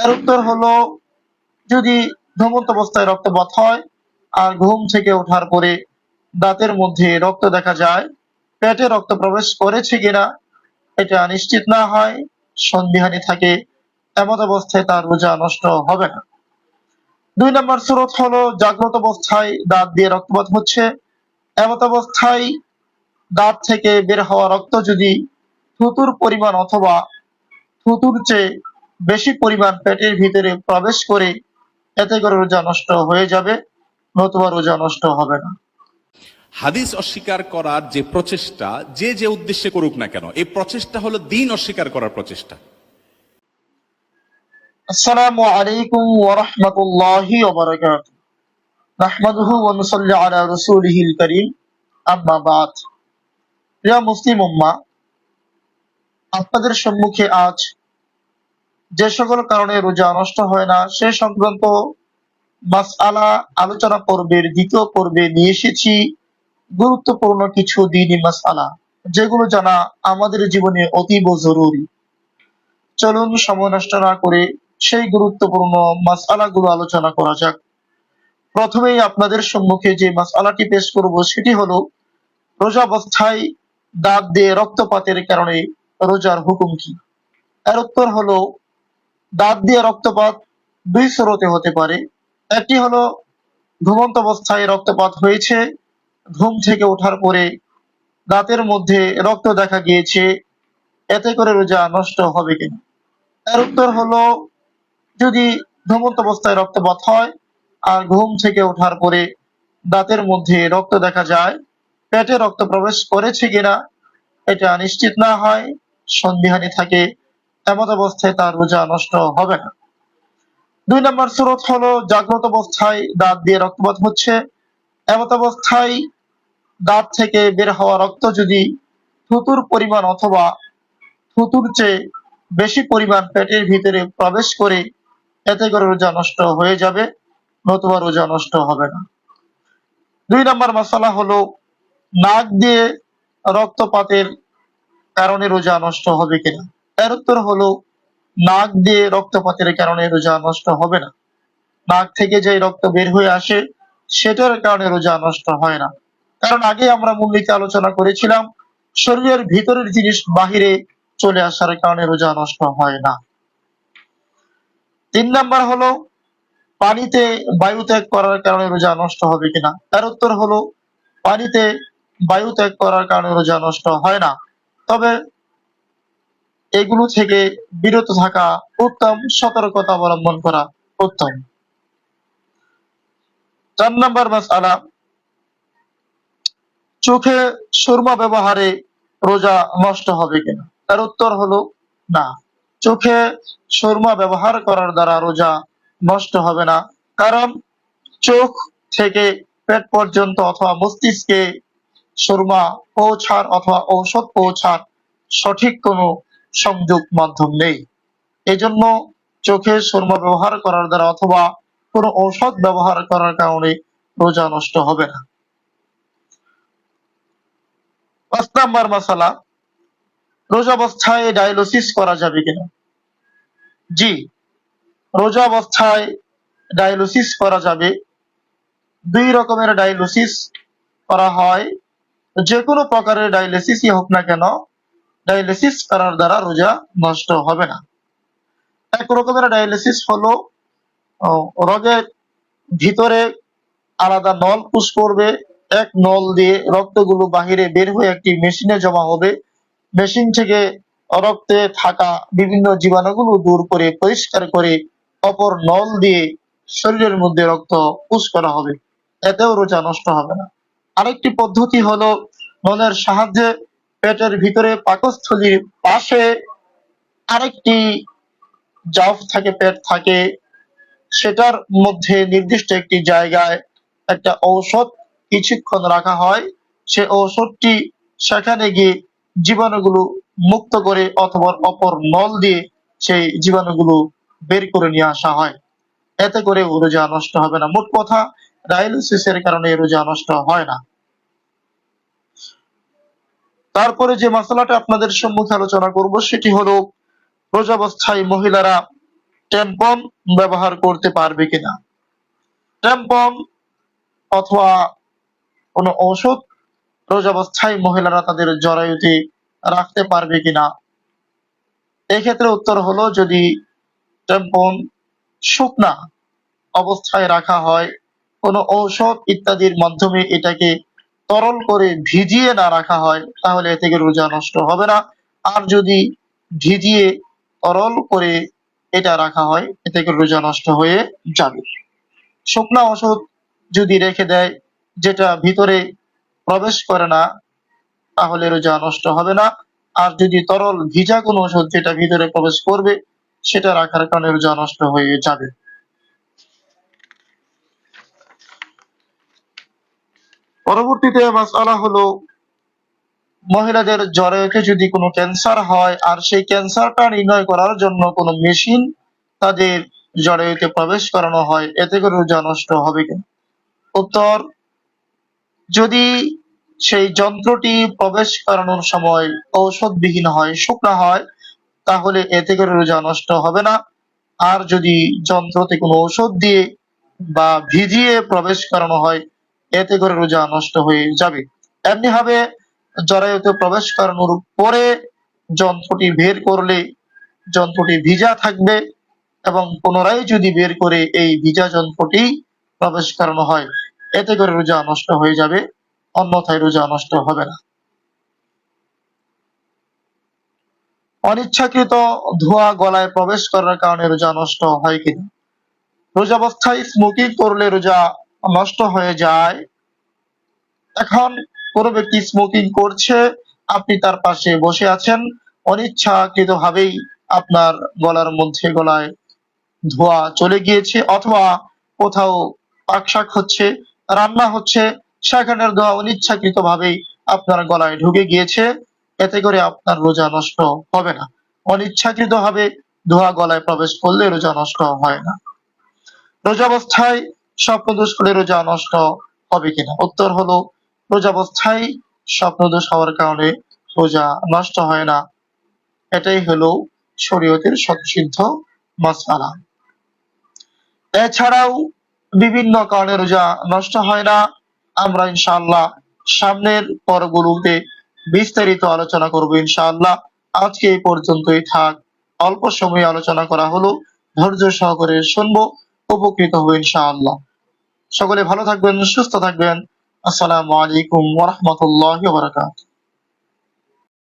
এর উত্তর হলো, যদি ঘুমন্ত অবস্থায় রক্তপাত হয় আর ঘুম থেকে ওঠার পরে দাঁতের মধ্যে রক্ত দেখা যায়, পেটে রক্ত প্রবেশ করেছে কিনা এটা নিশ্চিত না হয়, সন্দিহানি থাকে, এমত অবস্থায় তার রোজা নষ্ট হবে না। ২ নম্বর সুরত হলো, জাগ্রত অবস্থায় দাঁত দিয়ে রক্তপাত হচ্ছে, এমত অবস্থায় দাঁত থেকে বের হওয়া রক্ত যদি থুতুর পরিমাণ অথবা থুতুর চেয়ে বেশি পরিমাণ পেটের ভিতরে প্রবেশ করে, এতে করে রোজা নষ্ট হয়ে যাবে, নতুবা রোজা নষ্ট হবে না। হাদিস অস্বীকার করার যে প্রচেষ্টা, যে যে উদ্দেশ্যে করুক না কেন, এই প্রচেষ্টা হলো দ্বীন অস্বীকার করার প্রচেষ্টা। আসসালামু আলাইকুম ওয়া রাহমাতুল্লাহি ওয়া বারাকাতুহু। নাহমাদুহু ওয়া নুসাল্লি আলা রাসূলিহিল কারীম, আম্মা বাদ। প্রিয় মুসলিম উম্মাহ, আপনাদের সম্মুখে আজ যে সকল কারণে রোজা নষ্ট হয় না সে সংক্রান্ত মাসআলা আলোচনা পর্বের দ্বিতীয় পর্বে নিয়ে এসেছি গুরুত্বপূর্ণ কিছু দ্বীনি মাসআলা, যেগুলো জানা আমাদের জীবনে অতীব জরুরি। চলুন সময় নষ্ট না করে সেই গুরুত্বপূর্ণ মাসআলাগুলো আলোচনা করা যাক। প্রথমেই আপনাদের সম্মুখে যে মাসআলাটি পেশ করব সেটি হলো, রোজা অবস্থায় দাঁত দিয়ে রক্তপাতের কারণে রোজার হুকুম কি। এর উত্তর হলো, দাঁত দিয়ে রক্তপাত দুই সুরতে হতে পারে। একটি হলো, ঘুমন্ত অবস্থায় রক্তপাত হয়েছে, ঘুম থেকে ওঠার পরে দাঁতের মধ্যে রক্ত দেখা গিয়েছে, এতে করে রোজা নষ্ট হবে কিনা। এর উত্তর হলো, যদি ঘুমন্ত অবস্থায় রক্তপাত হয় আর ঘুম থেকে ওঠার পরে দাঁতের মধ্যে রক্ত দেখা যায়, পেটে রক্ত প্রবেশ করেছে কিনা এটা নিশ্চিত না হয়, সন্দিহানি থাকে, এমত অবস্থায় তার রোজা নষ্ট হবে না। ২ নম্বর সুরত হলো, জাগ্রত অবস্থায় দাঁত দিয়ে রক্তপাত হচ্ছে, এমত অবস্থায় দাঁত থেকে বের হওয়া রক্ত যদি থুতুর পরিমাণ অথবা থুতুর চেয়ে বেশি পরিমাণ পেটের ভিতরে প্রবেশ করে, এতে করে রোজা নষ্ট হয়ে যাবে, নতুবা রোজা নষ্ট হবে না। ২ নম্বর মাসালা হলো, নাক দিয়ে রক্তপাতের কারণে রোজা নষ্ট হবে কিনা। এর উত্তর হলো, নাক দিয়ে রক্তপাতের কারণে রোজা নষ্ট হবে না। নাক থেকে যে রক্ত বের হয়ে আসে সেটার কারণে রোজা নষ্ট হয় না। কারণ আগে আমরা মূলনীতি আলোচনা করেছিলাম, শরীরের ভিতরের জিনিস বাহিরে চলে আসার কারণে রোজা নষ্ট হয় না। ৩ নম্বর হলো, পানিতে বায়ু ত্যাগ করার কারণে রোজা নষ্ট হবে কিনা। তার উত্তর হলো, পানিতে বায়ু ত্যাগ করার কারণে রোজা নষ্ট হয় না, তবে এগুলো থেকে বিরত থাকা উত্তম, সতর্কতা অবলম্বন করা উত্তম। ৪ নম্বর মাসআলা, চোখে সুরমা ব্যবহারে রোজা নষ্ট হবে কিনা। তার উত্তর হলো, না, চোখে সুরমা ব্যবহার করার দ্বারা রোজা নষ্ট হবে না। কারণ চোখ থেকে পেট পর্যন্ত অথবা মস্তিষ্কে সুরমা পৌঁছার অথবা ঔষধ পৌঁছার সঠিক কোনো সংযোগ মাধ্যম নেই। এজন্য চোখে সুরমা ব্যবহার করার দ্বারা অথবা কোনো ঔষধ ব্যবহার করার কারণে রোজা নষ্ট হবে না। ৫ নম্বর মাসালা, রোজা অবস্থায় ডায়ালিসিস করা যাবে কিনা। জি, রোজা অবস্থায় ডায়ালিসিস করা যাবে। ২ রকমের ডায়ালিসিস করা হয়। যে কোনো প্রকারের ডায়ালিসিসই হোক না কেন, ডায়ালিসিস করার দ্বারা রোজা নষ্ট হবে না। এক রকমের ডায়ালিসিস হলো, রোগের ভিতরে আলাদা নল পুশ করবে, এক নল দিয়ে রক্তগুলো বাহিরে বের হয়ে একটি মেশিনে জমা হবে, মেশিন থেকে রক্তে থাকা বিভিন্ন জীবাণুগুলো দূর করে পরিষ্কার করে অপর নল দিয়ে শরীরের মধ্যে রক্ত পুশ করা হবে, এতেও রোজা নষ্ট হবে না। আরেকটি পদ্ধতি হলো, নলের সাহায্যে পেটের ভিতরে পাকস্থলীর পাশে আরেকটি জাউফ থাকে, পেট থাকে, সেটার মধ্যে নির্দিষ্ট একটি জায়গায় একটা ঔষধ কিছুক্ষণ রাখা হয়। সে ঔষধটি সেখানে গিয়ে জীবাণুগুলো মুক্ত করে অথবা অপর নল দিয়ে সেই জীবাণুগুলো বের করে নিয়ে আসা হয়, এতে করে রোজা নষ্ট হবে না। মোট কথা, ডায়ালিসিসের কারণে রোজা নষ্ট হয় না। তারপরে যে মশলাটা আপনাদের সম্মুখে আলোচনা করব সেটি হলো, রোজা অবস্থায় মহিলারা ট্যাম্পন ব্যবহার করতে পারবে কিনা, ট্যাম্পন অথবা কোনো ঔষধ রোজাবস্থায় মহিলারা তাদের জরায়ুতে রাখতে পারবে কিনা। এক্ষেত্রে উত্তর হলো, যদি ট্যাম্পন শুকনা অবস্থায় রাখা হয়, কোনো ঔষধ ইত্যাদির মাধ্যমে এটাকে তরল করে ভিজিয়ে না রাখা হয়, তাহলে এ থেকে রোজা নষ্ট হবে না। আর যদি ভিজিয়ে তরল করে এটা রাখা হয়, এ থেকে রোজা নষ্ট হয়ে যাবে। শুকনা ওষুধ যদি রেখে দেয় যেটা ভিতরে প্রবেশ করে না, তাহলে রোজা নষ্ট হবে না। আর যদি তরল ভিজা কোনো ওষুধ যেটা ভিতরে প্রবেশ করবে, সেটা রাখার কারণে রোজা নষ্ট হয়ে যাবে। পরবর্তীতে মাসআলা হলো, মহিলাদের জরায়ুতে যদি কোনো ক্যান্সার হয় আর সেই ক্যান্সারটা নির্ণয় করার জন্য কোনো মেশিন তাদের জরায়ুতে প্রবেশ করানো হয়, এতে করে রোজা নষ্ট হবে কিনা। উত্তর, যদি সেই যন্ত্রটি প্রবেশ করানোর সময় ঔষধবিহীন হয়, শুকনা হয়, তাহলে এতে করে রোজা নষ্ট হবে না। আর যদি যন্ত্রতে কোনো ঔষধ দিয়ে বা ভিজিয়ে প্রবেশ করানো হয়, এতে করে রোজা নষ্ট হয়ে যাবে। এমনি ভাবে জরায়ুতে প্রবেশ করানোর পরে যন্ত্রটি বের করলে যন্ত্রটি ভিজা থাকবে, এবং পুনরায় যদি বের করে এই ভিজা যন্ত্রটি প্রবেশ করানো হয়, এতে করে রোজা নষ্ট হয়ে যাবে, অন্যথায় রোজা নষ্ট হবে না। অনিচ্ছাকৃত ধোঁয়া গলায় প্রবেশ করার কারণে রোজা নষ্ট হয় কিনা। রোজাবস্থায় স্মোকিং করলে রোজা নষ্ট হয়ে যায়। এখন কোনো ব্যক্তি স্মোকিং করছে, আপনি তার পাশে বসে আছেন, অনিচ্ছাকৃতভাবেই আপনার গলায় ধোঁয়া চলে গিয়েছে, অথবা কোথাও পাকশাক হচ্ছে, রান্না হচ্ছে, সেখানের ধোঁয়া অনিচ্ছাকৃতভাবেই আপনার গলায় ঢুকে গিয়েছে, এতে করে আপনার রোজা নষ্ট হবে না। অনিচ্ছাকৃতভাবে ধোঁয়া গলায় প্রবেশ করলে রোজা নষ্ট হয় না। রোজাবস্থায় স্বপ্নদোষ হলে রোজা নষ্ট হবে কিনা। উত্তর হলো, রোজাবস্থায় স্বপ্নদোষ হওয়ার কারণে রোজা নষ্ট হয় না। এটাই হলো শরীয়তের স্বতঃসিদ্ধ মাসআলা। এছাড়াও বিভিন্ন কারণে রোজা নষ্ট হয় না। আমরা ইনশাআল্লাহ সামনের পর্বগুলোতে বিস্তারিত আলোচনা করব ইনশাআল্লাহ। আজকে এই পর্যন্তই থাক। অল্প সময়ে আলোচনা করা হলো, ধৈর্য সহকারে শুনবো, উপকৃত হবো ইনশাআল্লাহ। সকলে ভালো থাকবেন, সুস্থ থাকবেন। আসসালামু আলাইকুম ওয়া রাহমাতুল্লাহি ওয়া বারাকাতুহু।